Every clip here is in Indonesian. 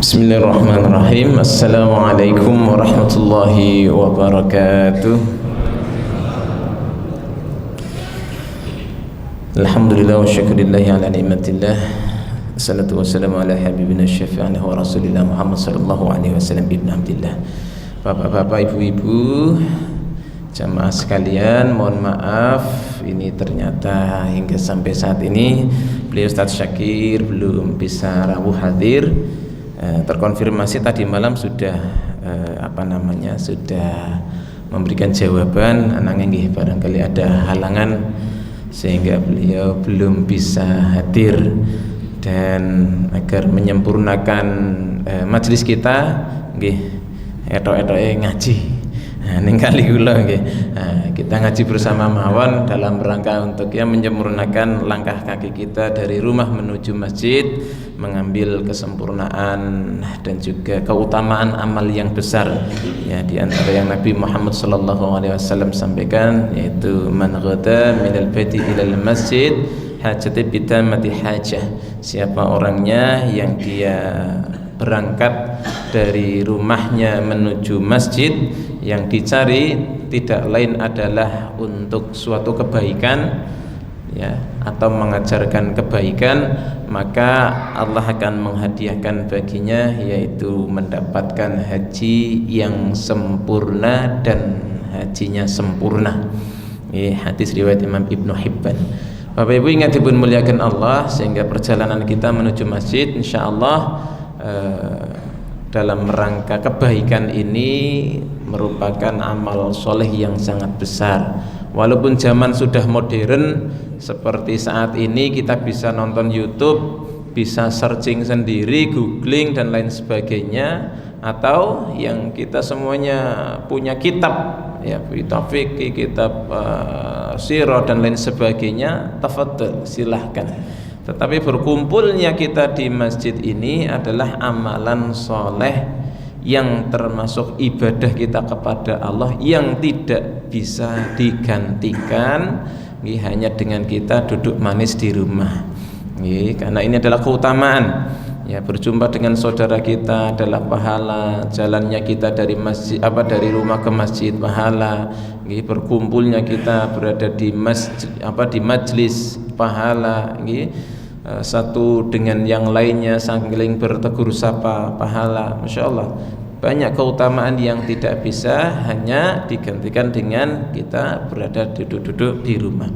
Bismillahirrahmanirrahim. Assalamualaikum warahmatullahi wabarakatuh. Alhamdulillah wa syukurillahi ala ni'matillah. Assalatu wassalamu ala habibina syafi'ana wa rasulillah Muhammad sallallahu alaihi wasallam ibn Abdillah. Bapak-bapak, ibu-ibu, jamaah sekalian, mohon maaf ini ternyata hingga sampai saat ini beliau Ustaz Syakir belum bisa rawuh hadir. Terkonfirmasi tadi malam sudah sudah memberikan jawaban, anangnya nggih barangkali ada halangan sehingga beliau belum bisa hadir, dan agar menyempurnakan majelis kita nggih etok-etoke ngaji. Ning kali kula nggih. Kita ngaji bersama mawon dalam rangka untuk menyempurnakan langkah kaki kita dari rumah menuju masjid, mengambil kesempurnaan dan juga keutamaan amal yang besar ya, di antara yang Nabi Muhammad sallallahu alaihi wasallam sampaikan, yaitu man ghada minal baiti ilal masjid hajati bitamati hajah. Siapa orangnya yang dia berangkat dari rumahnya menuju masjid, yang dicari tidak lain adalah untuk suatu kebaikan ya, atau mengajarkan kebaikan, maka Allah akan menghadiahkan baginya, yaitu mendapatkan haji yang sempurna dan hajinya sempurna. Ini hadis riwayat Imam Ibnu Hibban. Bapak Ibu ingat dipun muliakan Allah, sehingga perjalanan kita menuju masjid insyaallah dalam rangka kebaikan ini merupakan amal soleh yang sangat besar. Walaupun zaman sudah modern seperti saat ini, kita bisa nonton YouTube, bisa searching sendiri, googling dan lain sebagainya, atau yang kita semuanya punya kitab ya, kitab fikih, kitab sirah dan lain sebagainya, tafadhol silahkan. Tetapi berkumpulnya kita di masjid ini adalah amalan soleh yang termasuk ibadah kita kepada Allah yang tidak bisa digantikan hanya dengan kita duduk manis di rumah. Karena ini adalah keutamaan ya, berjumpa dengan saudara kita adalah pahala, jalannya kita dari masjid dari rumah ke masjid pahala, berkumpulnya kita berada di masjid di majlis pahala, satu dengan yang lainnya saling bertegur sapa pahala. Masya Allah, banyak keutamaan yang tidak bisa hanya digantikan dengan kita berada duduk-duduk di rumah,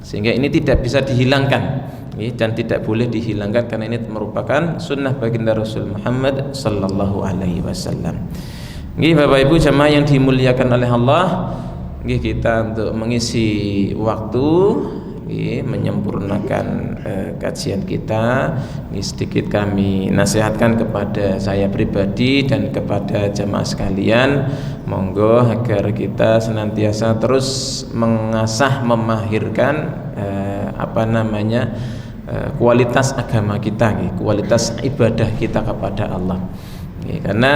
sehingga ini tidak bisa dihilangkan dan tidak boleh dihilangkan, karena ini merupakan sunnah baginda Rasul Muhammad sallallahu alaihi wasallam. Bapak Ibu jamaah yang dimuliakan oleh Allah, kita untuk mengisi waktu menyempurnakan kajian kita, sedikit kami nasihatkan kepada saya pribadi dan kepada jamaah sekalian, monggo agar kita senantiasa terus mengasah, memahirkan kualitas agama kita, kualitas ibadah kita kepada Allah. Karena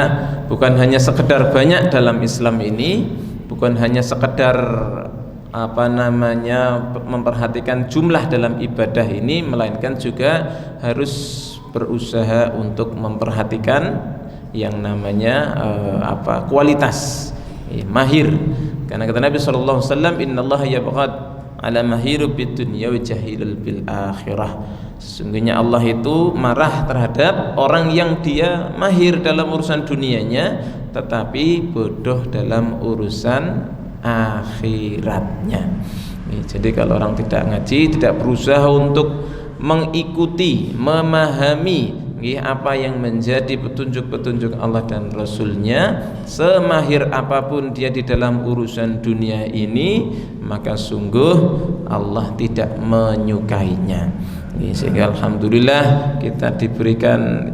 bukan hanya sekedar banyak dalam Islam ini, bukan hanya sekedar memperhatikan jumlah dalam ibadah ini, melainkan juga harus berusaha untuk memperhatikan yang namanya kualitas, mahir. Karena kata Nabi sallallahu alaihi wasallam, innallaha yabghad ala mahiru bid dunya wa jahilul bil akhirah. Sesungguhnya Allah itu marah terhadap orang yang dia mahir dalam urusan dunianya tetapi bodoh dalam urusan akhiratnya. Jadi kalau orang tidak ngaji, tidak berusaha untuk mengikuti, memahami apa yang menjadi petunjuk-petunjuk Allah dan Rasulnya, semahir apapun dia di dalam urusan dunia ini, maka sungguh Allah tidak menyukainya. Sehingga alhamdulillah kita diberikan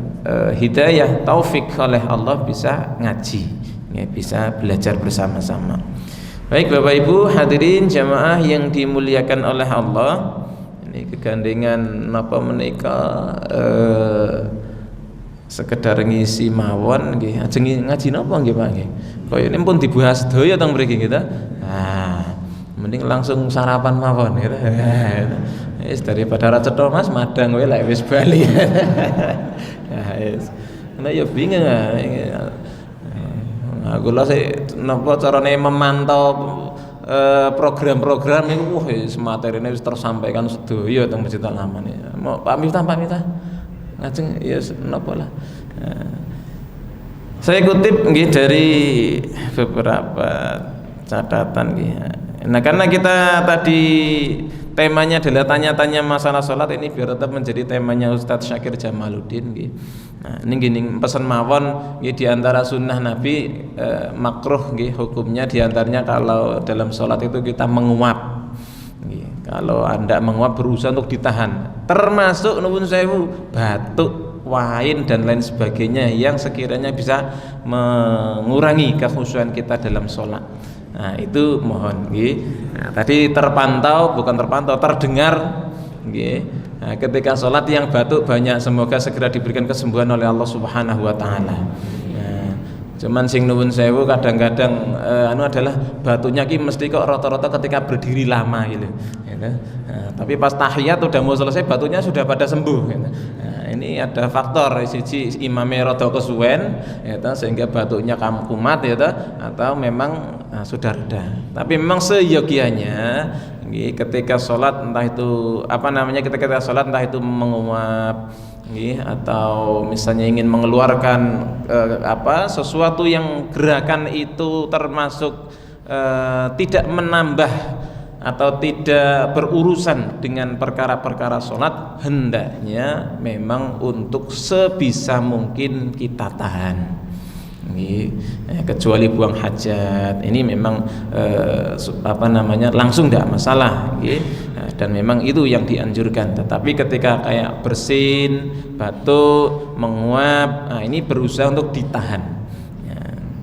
hidayah, taufik oleh Allah bisa ngaji, bisa belajar bersama-sama. Baik Bapak Ibu hadirin jamaah yang dimuliakan oleh Allah, ini kegandengan napa menika sekedar ngisi mawon nggih, ajeng ngaji napa nggih Pak nggih. Kaya ini pun dibahas sedaya teng mriki kita. Mending langsung sarapan mawon gitu. Daripada ra cetha Mas madang kowe lek wis bali. Nah ya bingung. Aku lah sih napa carane memantau program-program itu materine wis tersampaikan sedaya teng Masjid Al-Aman ya. Mau Pak Miftah ngajeng ya napa lah. Saya kutip nggih dari beberapa catatan nggih. Nah, karena kita tadi temanya adalah tanya-tanya masalah sholat, ini biar tetap menjadi temanya Ustadz Syakir Jamaluddin nggih. Nah, ini gini pesan mawon nggih, di antara sunnah Nabi makruh nggih hukumnya, di antaranya kalau dalam sholat itu kita menguap. Nggih. Kalau Anda menguap berusaha untuk ditahan. Termasuk nuwun sewu batuk, wain dan lain sebagainya yang sekiranya bisa mengurangi kekhusyuan kita dalam sholat. Nah itu mohon nggih. Nah, tadi terdengar nggih. Nah, ketika sholat yang batuk banyak, semoga segera diberikan kesembuhan oleh Allah Subhanahu wa taala. Nah, cuman sing nuwun sewu kadang-kadang adalah batuknya ki mesti kok rata-rata ketika berdiri lama gitu. Nah, tapi pas tahiyat udah mau selesai batuknya sudah pada sembuh gitu. Ini ada faktor siji imame rada kesuwen ya, sehingga batuknya kumat ya, atau memang sudah reda. Tapi memang seyogianya ketika sholat entah itu ketika sholat entah itu menguap atau misalnya ingin mengeluarkan sesuatu yang gerakan itu termasuk tidak menambah atau tidak berurusan dengan perkara-perkara sholat, hendaknya memang untuk sebisa mungkin kita tahan. Kecuali buang hajat, ini memang langsung tidak masalah, dan memang itu yang dianjurkan. Tetapi ketika kayak bersin, batuk, menguap, ini berusaha untuk ditahan.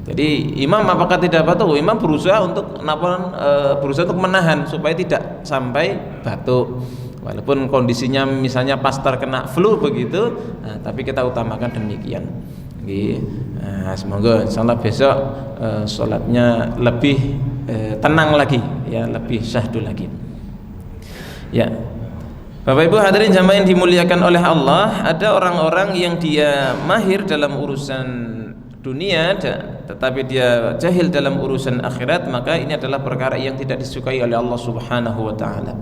Jadi imam apakah tidak batuk? Imam berusaha untuk menahan supaya tidak sampai batuk. Walaupun kondisinya misalnya pas terkena flu begitu, tapi kita utamakan demikian. Semoga insyaallah besok sholatnya lebih tenang lagi, ya, lebih syahdu lagi. Ya. Bapak Ibu hadirin jamaah yang dimuliakan oleh Allah, ada orang-orang yang dia mahir dalam urusan dunia tetapi dia jahil dalam urusan akhirat, maka ini adalah perkara yang tidak disukai oleh Allah Subhanahu wa taala.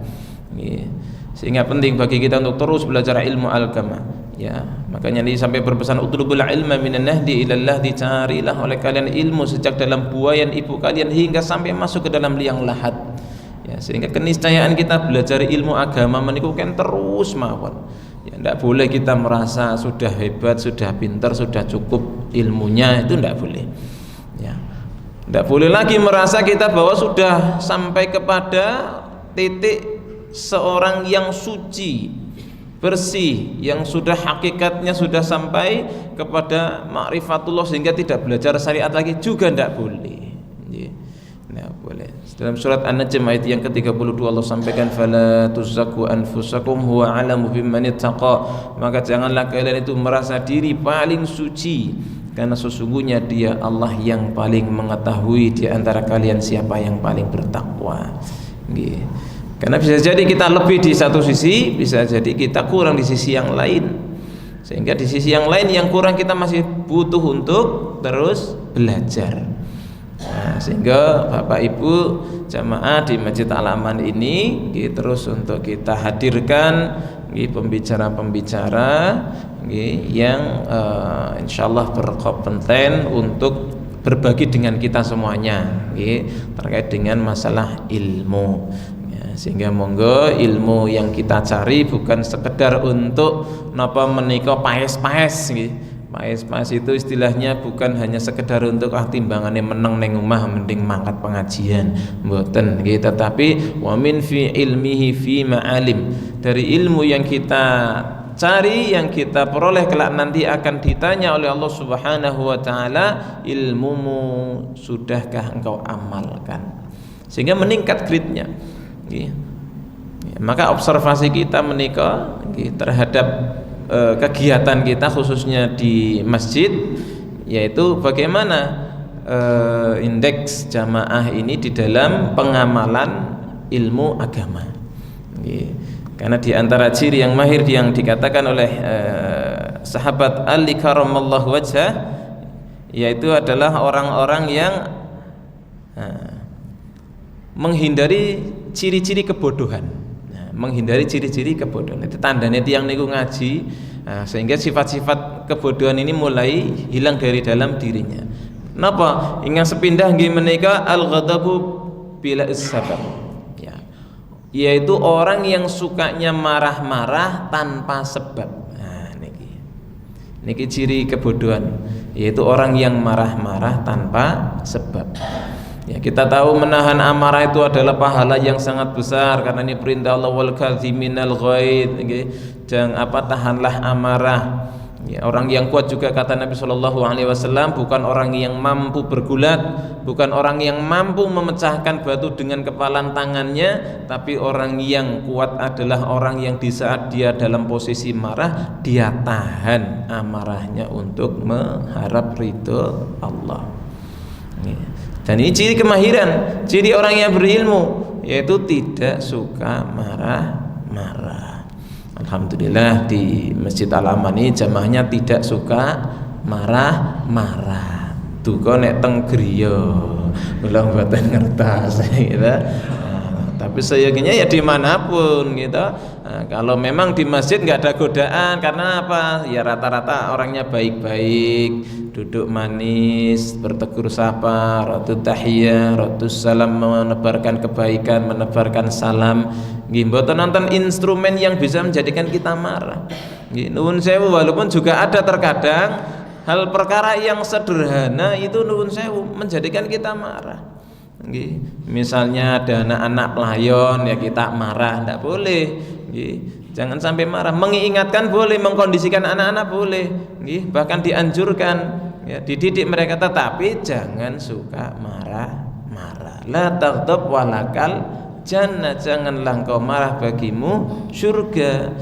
Sehingga penting bagi kita untuk terus belajar ilmu agama. Ya, makanya ini sampai berpesan utlubul ilma minan nahdi ilallah, dicarilah oleh kalian ilmu sejak dalam buayan ibu kalian hingga sampai masuk ke dalam liang lahat. Ya, sehingga keniscayaan kita belajar ilmu agama menikukan terus mawon. Ya, tidak boleh kita merasa sudah hebat, sudah pintar, sudah cukup ilmunya, itu tidak boleh. Ya, tidak boleh lagi merasa kita bahwa sudah sampai kepada titik seorang yang suci, bersih, yang sudah hakikatnya sudah sampai kepada ma'rifatullah sehingga tidak belajar syariat lagi, juga tidak boleh. Tidak boleh. Dalam surat An-Najm ayat yang ke-32 Allah sampaikan fala tuzakku anfusakum huwa a'lamu bimman ittaqa, maka janganlah kalian itu merasa diri paling suci, karena sesungguhnya dia Allah yang paling mengetahui di antara kalian siapa yang paling bertakwa. Karena bisa jadi kita lebih di satu sisi, bisa jadi kita kurang di sisi yang lain, sehingga di sisi yang lain yang kurang kita masih butuh untuk terus belajar. Nah, sehingga Bapak Ibu jamaah di Masjid Al-Aman ini terus untuk kita hadirkan pembicara-pembicara yang insyaallah berkompeten untuk berbagi dengan kita semuanya terkait dengan masalah ilmu. Sehingga monggo ilmu yang kita cari bukan sekedar untuk menika paes-paes Paes itu istilahnya bukan hanya sekedar untuk timbangannya meneng neng omah mending mangkat pengajian, mboten nggih, tetapi wa min fi ilmihi fi ma'alim, dari ilmu yang kita cari, yang kita peroleh kelak nanti akan ditanya oleh Allah Subhanahu wa taala, ilmumu sudahkah engkau amalkan, sehingga meningkat grade-nya. Maka observasi kita menika terhadap kegiatan kita khususnya di masjid, yaitu bagaimana indeks jamaah ini di dalam pengamalan ilmu agama. Karena di antara ciri yang mahir yang dikatakan oleh sahabat Ali karamallahu wajhah, yaitu adalah orang-orang yang menghindari ciri-ciri kebodohan. Menghindari ciri-ciri kebodohan. Itu tandanya tiang niku ngaji, sehingga sifat-sifat kebodohan ini mulai hilang dari dalam dirinya. Napa? Ingkang sepindah nggih menika al-ghadabu bila sabab. Ya. Yaitu orang yang sukanya marah-marah tanpa sebab. Nah, niki ciri kebodohan, yaitu orang yang marah-marah tanpa sebab. Ya, kita tahu menahan amarah itu adalah pahala yang sangat besar, karena ini perintah Allah, wal kadziminal ghaid, jangan tahanlah amarah. Ya, orang yang kuat juga kata Nabi SAW bukan orang yang mampu bergulat, bukan orang yang mampu memecahkan batu dengan kepalan tangannya, tapi orang yang kuat adalah orang yang di saat dia dalam posisi marah, dia tahan amarahnya untuk mengharap ridho Allah. Ya. Dan ini ciri kemahiran, ciri orang yang berilmu, yaitu tidak suka marah-marah. Alhamdulillah di Masjid Al-Aman ini jamaahnya tidak suka marah-marah. Duka nek teng griya, kula mboten ngertos gitu. Tapi sayangnya ya dimanapun gitu. Kalau memang di masjid nggak ada godaan, karena apa? Ya rata-rata orangnya baik-baik, duduk manis, bertegur sapa, ratu tahiyah, ratu salam, menebarkan kebaikan, menebarkan salam. Nggih mboten nonton instrumen yang bisa menjadikan kita marah. Nggih nuwun sewu, walaupun juga ada terkadang hal perkara yang sederhana itu nuwun sewu menjadikan kita marah. Misalnya ada anak-anak pelayon ya kita marah, tidak boleh. Jangan sampai marah. Mengingatkan boleh, mengkondisikan anak-anak boleh, bahkan dianjurkan ya, dididik mereka, tetapi jangan suka marah-marah. La taghdab walakal jannah, janganlah engkau marah bagimu surga.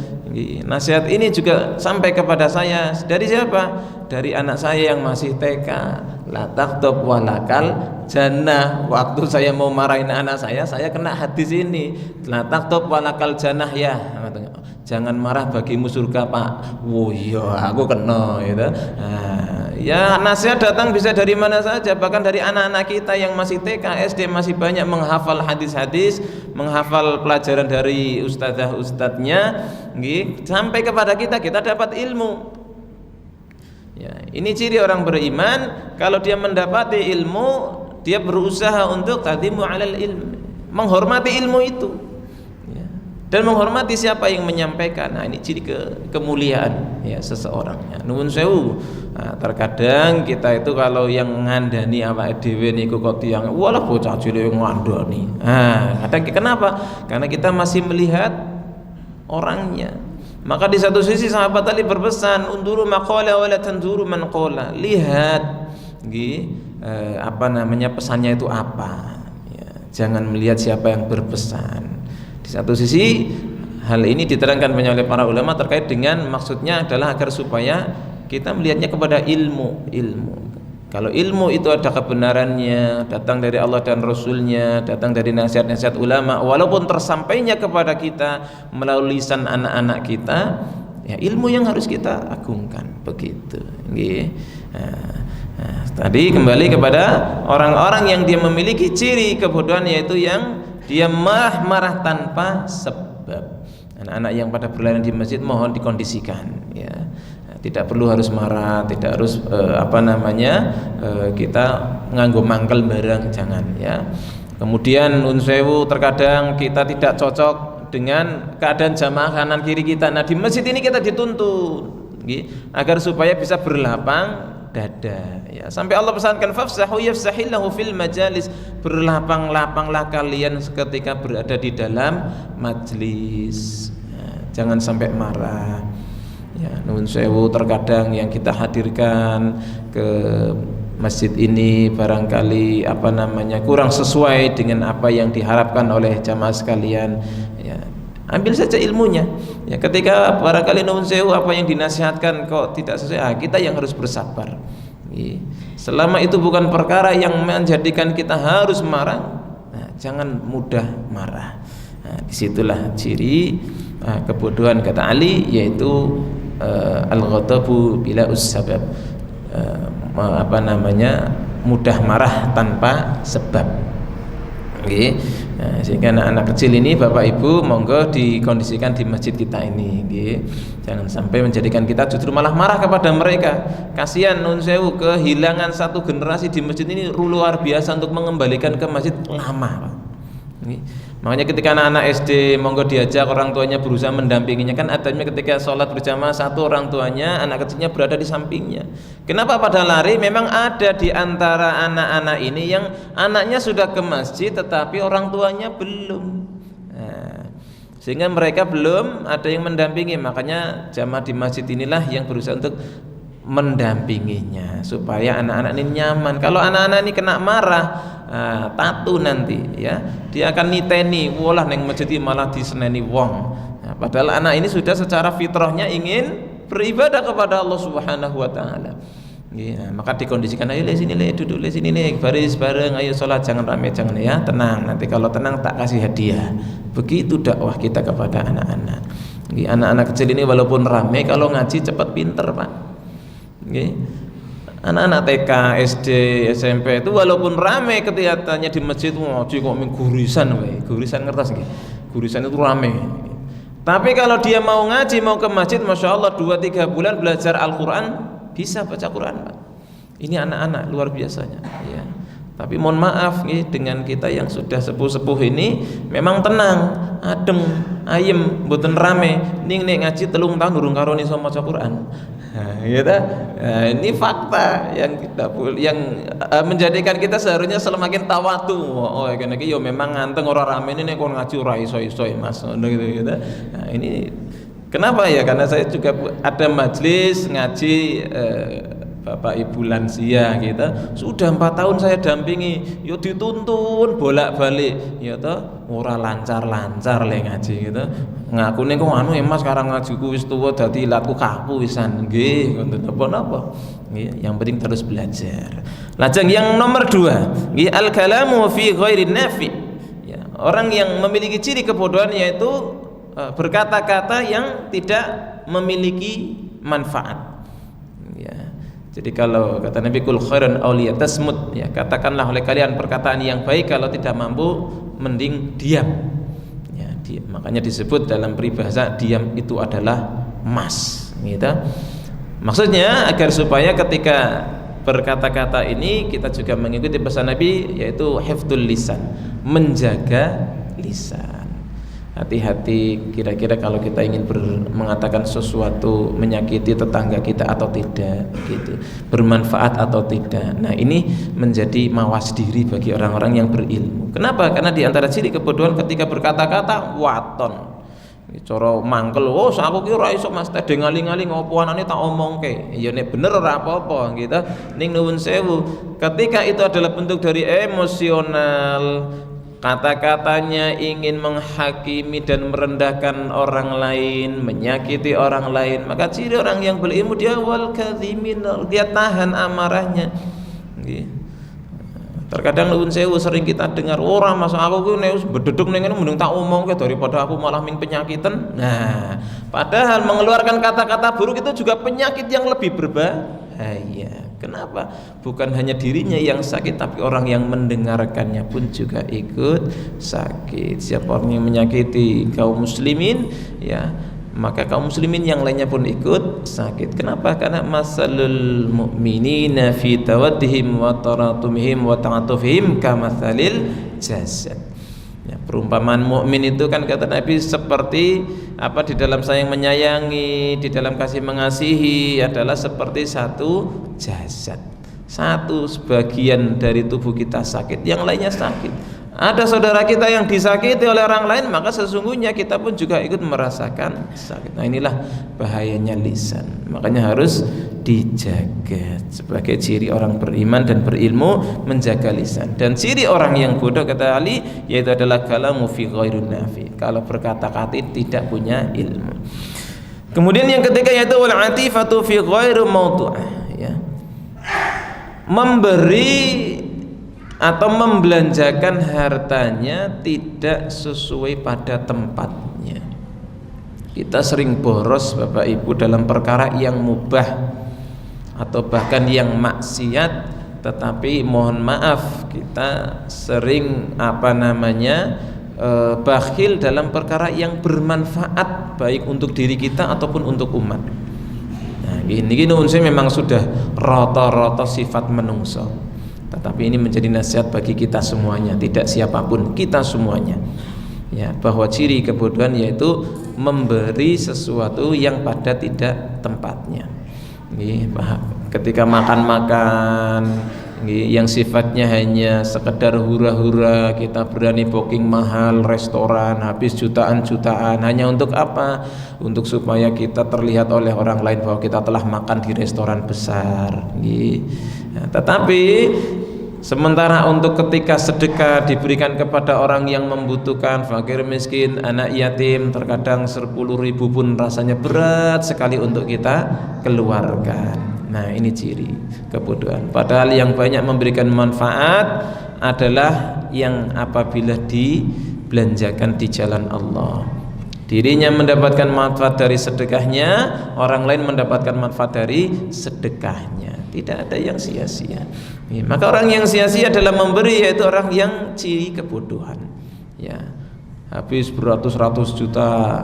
Nasihat ini juga sampai kepada saya. Dari siapa? Dari anak saya yang masih TK. La taghdab walakal jannah. Waktu saya mau marahin anak saya kena hadis ini. La taghdab walakal jannah ya. Jangan marah bagimu surga, Pak. Oh iya, aku kena gitu. Ya nasihat datang bisa dari mana saja, bahkan dari anak-anak kita yang masih TK, SD masih banyak menghafal hadis-hadis, menghafal pelajaran dari ustadzah-ustadznya, sampai kepada kita dapat ilmu. Ya, ini ciri orang beriman. Kalau dia mendapati ilmu, dia berusaha untuk tadimu alal ilm, menghormati ilmu itu. Dan menghormati siapa yang menyampaikan. Nah ini ciri kemuliaan ya seseorang ya. Nuwun sewu. Nah, terkadang kita itu kalau yang ngandani awake dhewe niku kok tiyang walah bocah cilik ngandani. Kadang kenapa? Karena kita masih melihat orangnya. Maka di satu sisi sahabat Ali berpesan, unduru maqala wa la tanzuru man qala. Lihat pesannya itu apa. Ya, jangan melihat siapa yang berpesan. Di satu sisi hal ini diterangkan banyak oleh para ulama terkait dengan maksudnya adalah agar supaya kita melihatnya kepada ilmu. Kalau ilmu itu ada kebenarannya, datang dari Allah dan Rasulnya, datang dari nasihat-nasihat ulama, walaupun tersampainya kepada kita melalui lisan anak-anak kita, ya ilmu yang harus kita agungkan begitu. Tadi kembali kepada orang-orang yang dia memiliki ciri kebodohan, yaitu yang dia marah-marah tanpa sebab. Anak-anak yang pada berlarian di masjid mohon dikondisikan ya. Tidak perlu harus marah, tidak harus kita nganggo mangkel bareng, jangan ya. Kemudian nun sewu, terkadang kita tidak cocok dengan keadaan jamaah kanan kiri kita. Nah di masjid ini kita dituntut agar supaya bisa berlapang dada ya. Sampai Allah pesankan fafsahu yafsahillahu fil majalis, berlapang-lapanglah kalian ketika berada di dalam majlis ya, jangan sampai marah ya. Nuwun sewu, terkadang yang kita hadirkan ke masjid ini barangkali kurang sesuai dengan apa yang diharapkan oleh jamaah sekalian ya. Ambil saja ilmunya ya. Ketika barangkali nuwun sewu apa yang dinasihatkan kok tidak sesuai, kita yang harus bersabar. Selama itu bukan perkara yang menjadikan kita harus marah, jangan mudah marah. Disitulah ciri kebodohan kata Ali, yaitu al-ghadabu bila usbab, mudah marah tanpa sebab. Okay. Nah, sehingga anak-anak kecil ini Bapak Ibu monggo dikondisikan di masjid kita ini, okay. Jangan sampai menjadikan kita justru malah marah kepada mereka. Kasihan nun sewu, kehilangan satu generasi di masjid ini luar biasa untuk mengembalikan ke masjid lama, Pak. Okay. Makanya ketika anak-anak SD monggo diajak orang tuanya berusaha mendampinginya, kan adanya ketika sholat berjamaah satu orang tuanya, anak kecilnya berada di sampingnya. Kenapa pada lari? Memang ada di antara anak-anak ini yang anaknya sudah ke masjid tetapi orang tuanya belum. Nah, sehingga mereka belum ada yang mendampingi. Makanya jamaah di masjid inilah yang berusaha untuk mendampinginya supaya anak-anak ini nyaman. Kalau anak-anak ini kena marah, tatu nanti ya, dia akan niteni, walah neng masjid malah diseneni wong. Nah, padahal anak ini sudah secara fitrahnya ingin beribadah kepada Allah Subhanahu wa taala. Ya, maka dikondisikan, ayo le sini le, duduk le sini le, baris bareng, ayo sholat, jangan rame, jangan ya, tenang. Nanti kalau tenang tak kasih hadiah. Begitu dakwah kita kepada anak-anak. Anak-anak kecil ini walaupun rame, kalau ngaji cepat pinter, Pak. Anak-anak TK, SD, SMP itu walaupun rame kelihatannya di masjid, ngaji kok gurisan, gurisan ngertos nggih? Gurisan itu rame. Tapi kalau dia mau ngaji, mau ke masjid, masya Allah 2-3 bulan belajar Al-Quran, bisa baca Quran, Pak. Ini anak-anak luar biasanya, ya. Tapi mohon maaf nih, dengan kita yang sudah sepuh-sepuh ini memang tenang, adem, ayem, mboten rame. Ning ngaji 3 tahun durung karo iso maca Quran. Nah, gitu. Nah, ini fakta yang menjadikan kita seharusnya semakin tawadu. Oh, kene iki yo memang nganteng ora rame ini kon ngaji ora iso-iso Mas, gitu. Nah, ini kenapa ya? Karena saya juga ada majelis ngaji Bapak Ibu lansia kita, sudah 4 tahun saya dampingi, yo dituntun bolak-balik, ya toh ora lancar-lancar le ngaji gitu. Ngakune kok anu Mas sekarang ngajiku wis tuwa dadi ilatku kaku wisan. Nggih, ngoten napa-napa. Nggih, yang penting terus belajar. Lajeng yang nomor 2, nggih al-kalamu fi ghairi nafi. Ya, orang yang memiliki ciri kebodohan yaitu berkata-kata yang tidak memiliki manfaat. Ya. Jadi kalau kata Nabi kul khairan auliya tasmut, ya, katakanlah oleh kalian perkataan yang baik, kalau tidak mampu mending diam. Ya, diam. Makanya disebut dalam peribahasa diam itu adalah emas, gitu. Maksudnya agar supaya ketika berkata-kata ini kita juga mengikuti pesan Nabi, yaitu hifdzul lisan, menjaga lisan. Hati-hati kira-kira kalau kita ingin mengatakan sesuatu menyakiti tetangga kita atau tidak, gitu, bermanfaat atau tidak. Nah, ini menjadi mawas diri bagi orang-orang yang berilmu. Kenapa? Karena di antara ciri kebodohan ketika berkata-kata waton. Cara mangkel, oh aku ki ora iso Mas, teh ngali-ngali ngopo anane tak omongke. Ya nek bener ora apa-apa gitu. Ning nuwun sewu, ketika itu adalah bentuk dari emosional, kata-katanya ingin menghakimi dan merendahkan orang lain, menyakiti orang lain, maka ciri orang yang berilmu dia wal kadhimin, dia tahan amarahnya. Terkadang nuwun sewu sering kita dengar, ora Mas aku ku nek bededuk ning ngene mending tak omongke daripada aku malah ming penyakitan. Nah, padahal mengeluarkan kata-kata buruk itu juga penyakit yang lebih berbahaya. Kenapa? Bukan hanya dirinya yang sakit, tapi orang yang mendengarkannya pun juga ikut sakit. Siapa orang yang menyakiti kaum muslimin, ya, maka kaum muslimin yang lainnya pun ikut sakit. Kenapa? Karena masalul mu'minina fi tawaddihim wa taratumihim wa ta'atufihim kamatsalil jasad. Ya, perumpamaan mukmin itu kan kata Nabi seperti apa, di dalam sayang menyayangi, di dalam kasih mengasihi adalah seperti satu jasad. Satu sebagian dari tubuh kita sakit, yang lainnya sakit. Ada saudara kita yang disakiti oleh orang lain, maka sesungguhnya kita pun juga ikut merasakan sakit. Nah, inilah bahayanya lisan. Makanya harus dijaga. Sebagai ciri orang beriman dan berilmu, menjaga lisan. Dan ciri orang yang bodoh kata Ali, yaitu adalah kalamu fi ghairun nafi, kalau berkata-kata tidak punya ilmu. Kemudian yang ketiga yaitu wal atifatu fi ghairu mawdu'ah, ya. Memberi atau membelanjakan hartanya tidak sesuai pada tempatnya. Kita sering boros Bapak Ibu dalam perkara yang mubah atau bahkan yang maksiat, tetapi mohon maaf kita sering bakhil dalam perkara yang bermanfaat baik untuk diri kita ataupun untuk umat. Nah, ini memang sudah rata-rata sifat menungso. Tetapi ini menjadi nasihat bagi kita semuanya, tidak siapapun, kita semuanya. Ya, bahwa ciri kebodohan yaitu memberi sesuatu yang pada tidak tempatnya. Ketika makan-makan yang sifatnya hanya sekedar hura-hura, kita berani booking mahal restoran, habis jutaan-jutaan, hanya untuk apa? Untuk supaya kita terlihat oleh orang lain bahwa kita telah makan di restoran besar. Tetapi sementara untuk ketika sedekah diberikan kepada orang yang membutuhkan, fakir miskin, anak yatim, terkadang 10.000 pun rasanya berat sekali untuk kita keluarkan. Nah, ini ciri kebodohan. Padahal yang banyak memberikan manfaat adalah yang apabila dibelanjakan di jalan Allah. Dirinya mendapatkan manfaat dari sedekahnya, orang lain mendapatkan manfaat dari sedekahnya. Tidak ada yang sia-sia. Maka orang yang sia-sia dalam memberi yaitu orang yang ciri kebodohan. Ya. Habis beratus-ratus juta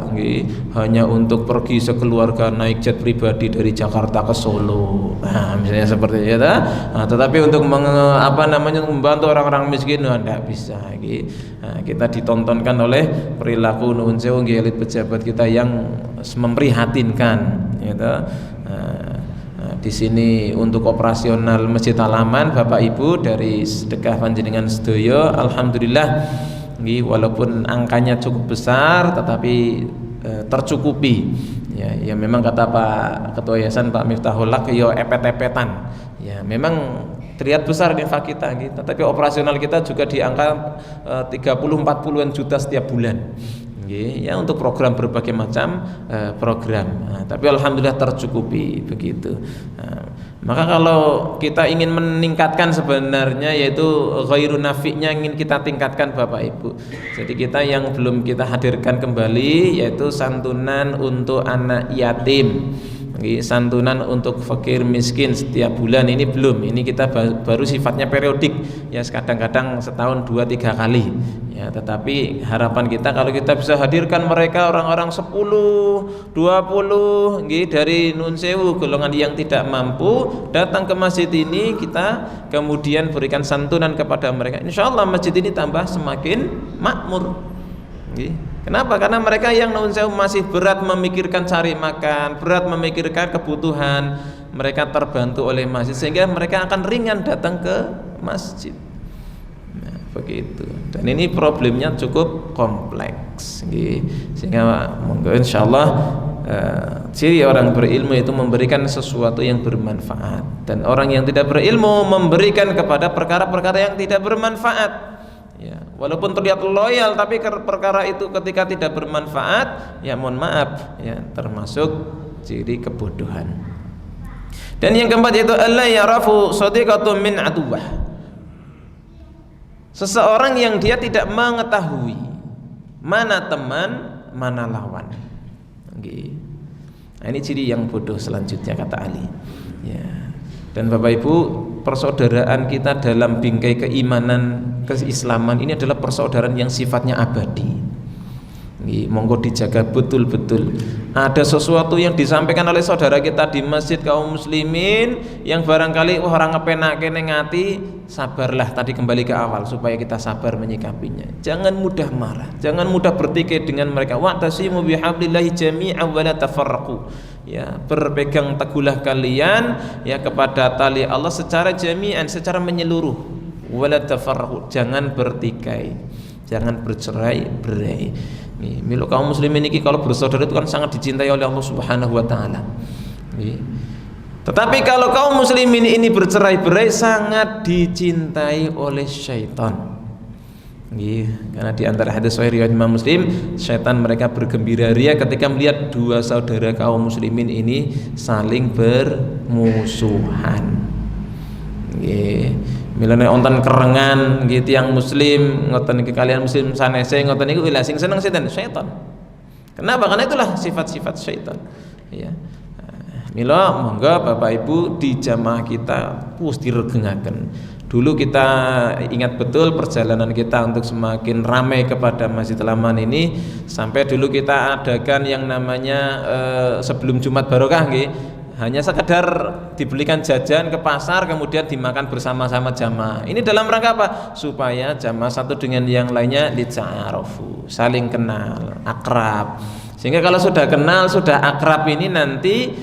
hanya untuk pergi sekeluarga naik jet pribadi dari Jakarta ke Solo, misalnya seperti itu. Tetapi untuk membantu orang-orang miskin tidak bisa. Kita ditontonkan oleh perilaku nuwun sewu elit pejabat kita yang memprihatinkan. Di sini untuk operasional Masjid Al-Aman Bapak Ibu dari sedekah panjenengan sedaya, alhamdulillah. Walaupun angkanya cukup besar tetapi tercukupi. Ya memang kata Pak Ketua Yayasan Pak Miftahul Haq epet-epetan. Ya memang terlihat besar infak kita tetapi operasional kita juga di angka 30-40 juta setiap bulan. Ya untuk program berbagai macam program. Tapi alhamdulillah tercukupi begitu. Maka kalau kita ingin meningkatkan sebenarnya yaitu ghairun nafi'nya ingin kita tingkatkan Bapak Ibu. Jadi kita yang belum kita hadirkan kembali yaitu santunan untuk anak yatim, santunan untuk fakir miskin setiap bulan ini belum. Ini kita baru sifatnya periodik ya, kadang-kadang setahun 2-3 kali ya. Tetapi harapan kita kalau kita bisa hadirkan mereka orang-orang 10, 20 dari Nun Sewu golongan yang tidak mampu datang ke masjid ini, kita kemudian berikan santunan kepada mereka. Insyaallah masjid ini tambah semakin makmur. Kenapa? Karena mereka yang Nun Sewu masih berat memikirkan cari makan, berat memikirkan kebutuhan, mereka terbantu oleh masjid sehingga mereka akan ringan datang ke masjid. Nah, begitu. Dan ini problemnya cukup kompleks. Sehingga monggo insyaallah ciri orang berilmu itu memberikan sesuatu yang bermanfaat, dan orang yang tidak berilmu memberikan kepada perkara-perkara yang tidak bermanfaat. Ya, walaupun terlihat loyal tapi perkara itu ketika tidak bermanfaat, ya mohon maaf ya termasuk ciri kebodohan. Dan yang keempat yaitu alla ya'rafu sadiqatun min aduwah. Seseorang yang dia tidak mengetahui mana teman, mana lawan. Nah, ini ciri yang bodoh selanjutnya kata Ali. Ya. Dan Bapak Ibu, persaudaraan kita dalam bingkai keimanan keislaman ini adalah persaudaraan yang sifatnya abadi. Monggo dijaga betul-betul. Ada sesuatu yang disampaikan oleh saudara kita di masjid kaum muslimin yang barangkali orang ngepenake ning ati, sabarlah tadi kembali ke awal supaya kita sabar menyikapinya. Jangan mudah marah, jangan mudah bertikai dengan mereka. Wa'tasimu bihablillahi jami'an wa la tafarraqu. Ya, berpegang teguhlah kalian ya kepada tali Allah secara jami'an, secara menyeluruh. Wa la tafarraqu, jangan bertikai, jangan bercerai-berai. Milu kaum muslimin ini kalau bersaudara itu kan sangat dicintai oleh Allah Subhanahu wa taala. Tetapi kalau kaum muslimin ini bercerai-berai sangat dicintai oleh syaitan. Karena di antara hadis sahih riwayat Imam Muslim, syaitan mereka bergembira ria ketika melihat dua saudara kaum muslimin ini saling bermusuhan. Milane onten kerengan gitu yang muslim ngoten iki kalian muslim sanese ngoten niku lha sing seneng setan. Kenapa? Karena itulah sifat-sifat syaitan. Ya. Mila monggo Bapak Ibu di jamaah kita wis diregengaken. Dulu kita ingat betul perjalanan kita untuk semakin ramai kepada Masjidil Aman ini, sampai dulu kita adakan yang namanya sebelum Jumat Barokah nggih, hanya sekedar dibelikan jajan ke pasar kemudian dimakan bersama-sama jamaah. Ini dalam rangka apa? Supaya jamaah satu dengan yang lainnya dita'arufu, saling kenal, akrab. Sehingga kalau sudah kenal, sudah akrab ini nanti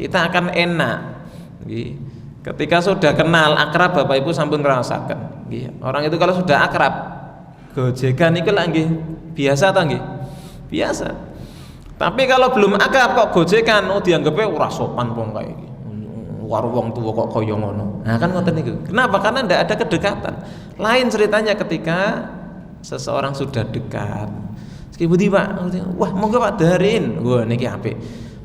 kita akan enak. Ketika sudah kenal akrab, Bapak Ibu sampun ngerasakan. Orang itu kalau sudah akrab, gojekan itu lah biasa atau nggih? Biasa. Tapi kalau belum akrab kok gojekan, dianggapnya ora sopan wong kae iki. Karo wong tuwa kok kaya ngono. Nah kan ngoten niku. Kenapa? Karena ndak ada kedekatan. Lain ceritanya ketika seseorang sudah dekat. Iki budi Pak, wah monggo Pak daharin. Wah niki apik.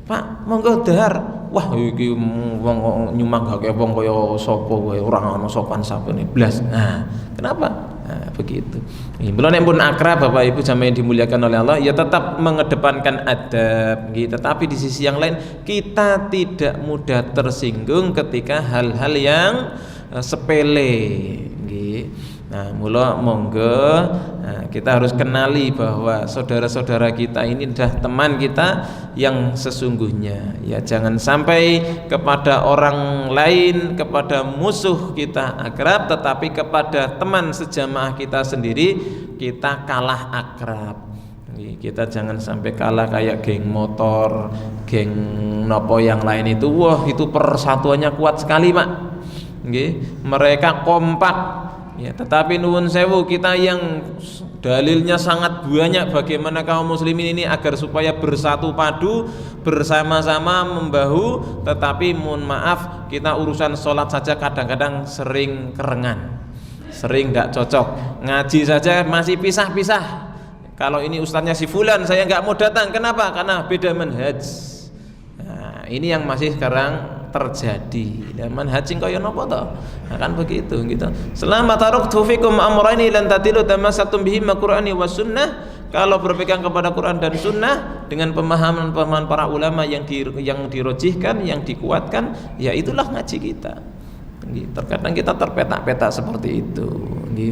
Pak monggo dahar. Wah iki wong nyumanggake wong kaya sapa wae, ora ono sopan sapene blas. Nah, kenapa? Nah, begitu. Mula nek pun akrab Bapak Ibu jamaah yang dimuliakan oleh Allah, ya tetap mengedepankan adab gitu. Tetapi di sisi yang lain kita tidak mudah tersinggung ketika hal-hal yang sepele gitu. Nah, mula monggo kita harus kenali bahwa saudara-saudara kita ini adalah teman kita yang sesungguhnya. Ya jangan sampai kepada orang lain, kepada musuh kita akrab, tetapi kepada teman sejamaah kita sendiri kita kalah akrab. Kita jangan sampai kalah kayak geng motor, geng nopo yang lain itu. Wah, itu persatuannya kuat sekali, Pak. Mereka kompak. Ya, tetapi nuwun sewu kita yang dalilnya sangat banyak bagaimana kaum muslimin ini agar supaya bersatu padu, bersama-sama membahu, tetapi mohon maaf kita urusan sholat saja kadang-kadang sering kerengan, sering tidak cocok. Ngaji saja masih pisah-pisah. Kalau ini ustadznya si fulan saya nggak mau datang, kenapa? Karena beda manhaj. Nah, ini yang masih sekarang terjadi. Dan manhaj kaya napa to? Nah, kan begitu gitu. Selama taraktu fikum amrayni lan tadilu tamassaktum bihima Qur'ani was sunnah. Kalau berpegang kepada Quran dan sunnah dengan pemahaman-pemahaman para ulama yang dirojihkan, yang dikuatkan, ya itulah ngaji kita. Terkadang kita terpetak-petak seperti itu.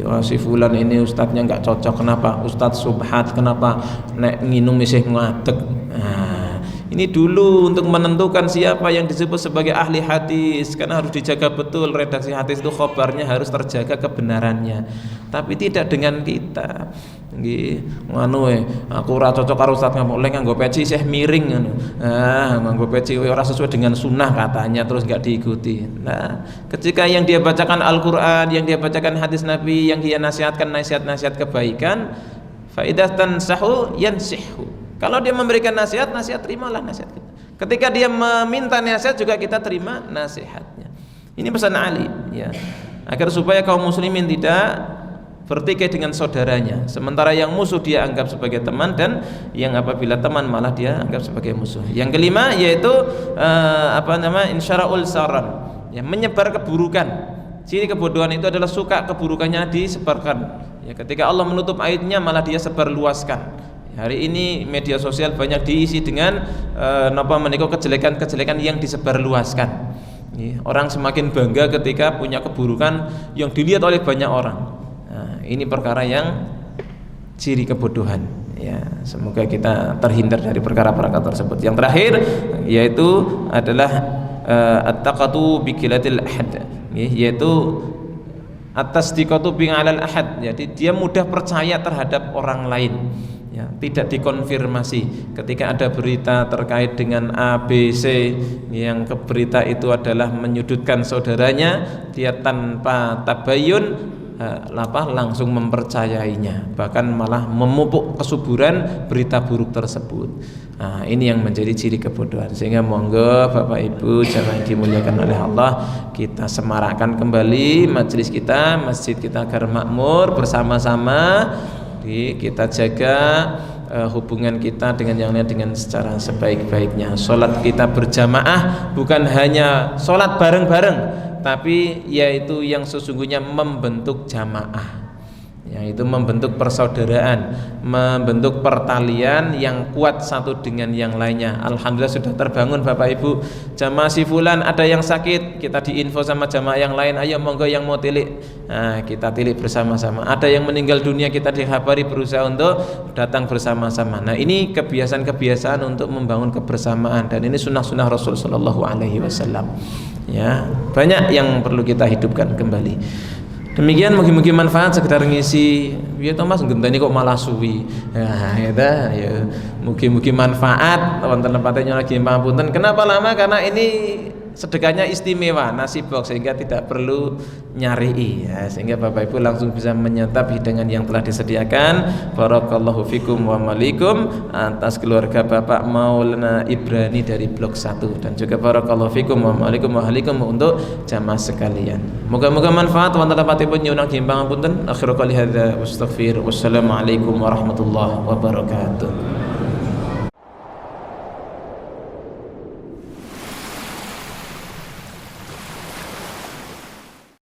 Oh, si fulan ini ustadznya nggak cocok, kenapa? Ustadz subhat, kenapa? Nek nginum isih ngadeg. Nah, ini dulu untuk menentukan siapa yang disebut sebagai ahli hadis, karena harus dijaga betul redaksi hadis itu khobarnya harus terjaga kebenarannya. Tapi tidak dengan kita. Nggih, ngono aku ora cocok karo ustaz nganggo peci isih miring ngono. Nganggo peci ora sesuai dengan sunnah katanya terus enggak diikuti. Nah, ketika yang dia bacakan Al-Qur'an, yang dia bacakan hadis Nabi, yang dia nasihatkan nasihat-nasihat kebaikan, faidatan sahu yansihu. Kalau dia memberikan nasihat, terimalah nasihat kita. Ketika dia meminta nasihat juga kita terima nasihatnya. Ini pesan Ali, ya, agar supaya kaum muslimin tidak bertikai dengan saudaranya. Sementara yang musuh dia anggap sebagai teman, dan yang apabila teman malah dia anggap sebagai musuh. Yang kelima yaitu insyara'ul saran, ya, menyebar keburukan. Ciri kebodohan itu adalah suka keburukannya disebarkan. Ya, ketika Allah menutup aibnya malah dia sebarluaskan. Hari ini media sosial banyak diisi dengan kejelekan-kejelekan yang disebarluaskan. Orang semakin bangga ketika punya keburukan yang dilihat oleh banyak orang. Nah, ini perkara yang ciri kebodohan. Ya, semoga kita terhindar dari perkara-perkara tersebut. Yang terakhir yaitu adalah at-taqatu bi qilatil ahad, yaitu at-tasdiqatu bi 'alal ahad. Jadi dia mudah percaya terhadap orang lain. Ya, tidak dikonfirmasi. Ketika ada berita terkait dengan A, B, C, yang berita itu adalah menyudutkan saudaranya, dia tanpa tabayun langsung mempercayainya, bahkan malah memupuk kesuburan berita buruk tersebut. Nah, ini yang menjadi ciri kebodohan. Sehingga monggo Bapak Ibu jamaah yang dimuliakan oleh Allah, kita semarakkan kembali majelis kita, masjid kita agar makmur bersama-sama. Kita jaga hubungan kita dengan yang lain dengan secara sebaik-baiknya. Salat kita berjamaah bukan hanya salat bareng-bareng, tapi yaitu yang sesungguhnya membentuk jamaah. Yaitu membentuk persaudaraan, membentuk pertalian yang kuat satu dengan yang lainnya. Alhamdulillah sudah terbangun Bapak Ibu. Jamaah si fulan ada yang sakit, kita diinfo sama jamaah yang lain, ayo monggo yang mau tilik, nah, kita tilik bersama-sama. Ada yang meninggal dunia, kita dikhabari, berusaha untuk datang bersama-sama. Nah, ini kebiasaan-kebiasaan untuk membangun kebersamaan, dan ini sunnah-sunnah Rasul Shallallahu Alaihi Wasallam. Ya, banyak yang perlu kita hidupkan kembali. Demikian, mugi-mugi manfaat, sekedar ngisi. Ya Thomas ngenteni kok malah suwi. Ya, mugi-mugi manfaat. Wonten tempatnya lagi pangapunten. Kenapa lama? Karena ini sedekahnya istimewa, nasi box, sehingga tidak perlu nyari, ya, sehingga Bapak Ibu langsung bisa menyantap hidangan yang telah disediakan. Barakallahu fikum wa malikum, atas keluarga Bapak Maulana Ibrani dari Blok 1, dan juga barakallahu fikum wa malikum wa ahlikum untuk jamaah sekalian. Moga-moga manfaat. Wonten tempatipun nyuwun pangapunten. Akhirul qali hadza wastaghfir. Wassalamualaikum warahmatullahi wabarakatuh.